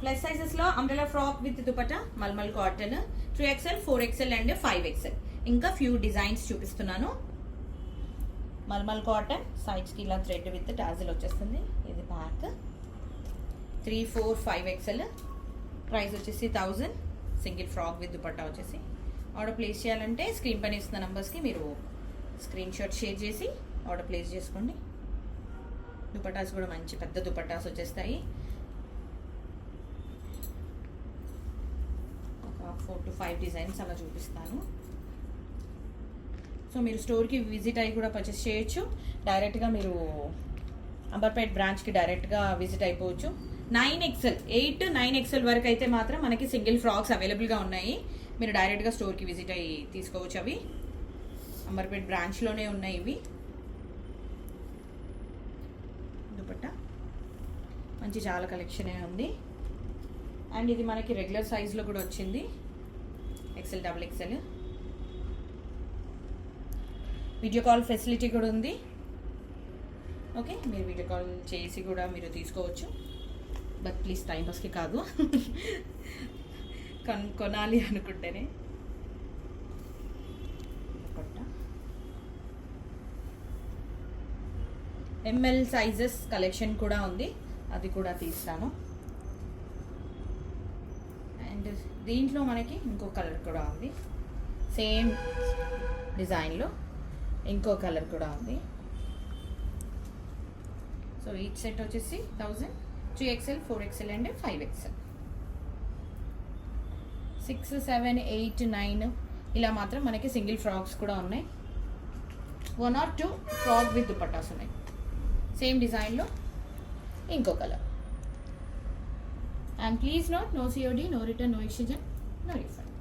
Plus సైజెస్లో umbrella frock with dupatta mulmul cotton 3XL 4XL and 5XL. ఇంకా few designs చూపిస్తున్నాను. Mulmul cotton సైడ్స్కి ఇలా థ్రెడ్ విత్ టాజిల్ వచ్చేస్తుంది. ఇది బ్యాక్ 3, 4, 5XL. ప్రైస్ వచ్చేసి 1000. సింగిల్ ఫ్రాక్ విత్ దుపట్టా వచ్చేసి. ఆర్డర్ ప్లేస్ చేయాలంటే స్క్రీన్ పైన ఇస్తున్న నెంబర్స్కి మీరు స్క్రీన్ షాట్ షేర్ చేసి ఆర్డర్ ప్లేస్ చేసుకోండి. దుపట్టాస్ కూడా మంచి పెద్ద దుపట్టాస్ వచ్చేస్తాయి. ఒక 4 to 5 డిజైన్స్ అలా చూపిస్తాను. సో మీరు స్టోర్కి విజిట్ అయ్యి కూడా పర్చేస్ చేయొచ్చు. డైరెక్ట్గా మీరు అంబర్పేట్ బ్రాంచ్కి డైరెక్ట్గా విజిట్ అయిపోవచ్చు. 9XL 8, 9XL వరకు అయితే మాత్రం మనకి సింగిల్ ఫ్రాక్స్ అవైలబుల్గా ఉన్నాయి. మీరు డైరెక్ట్గా స్టోర్కి విజిట్ అయ్యి తీసుకోవచ్చు. అవి అంబర్పేట్ బ్రాంచ్లోనే ఉన్నాయి. ఇవి దుపట్టా మంచి చాలా కలెక్షనే ఉంది. అండ్ ఇది మనకి రెగ్యులర్ సైజ్లో కూడా వచ్చింది. XL, XXL. Video call facility కూడా ఉంది. ఓకే, మీరు వీడియో కాల్ చేసి కూడా మీరు తీసుకోవచ్చు. బట్ ప్లీజ్ టైం పాస్కి కాదు, కొనాలి అనుకుంటేనే. ML సైజెస్ కలెక్షన్ కూడా ఉంది, అది కూడా తీస్తాను. అండ్ దీంట్లో మనకి ఇంకో కలర్ కూడా ఉంది. సేమ్ డిజైన్లో ఇంకో కలర్ కూడా ఉంది. సో ఈచ్ సెట్ వచ్చేసి 1000. 3XL 4XL and 5XL. 6, 7, 8, 9 ఇలా మాత్రం మనకి సింగిల్ ఫ్రాక్స్ కూడా ఉన్నాయి. 1 or 2 ఫ్రాక్ విత్ దుపట్టాస్ ఉన్నాయి. సేమ్ డిజైన్లో ఇంకో colour. And please note, no COD, no return, no exchange, no refund.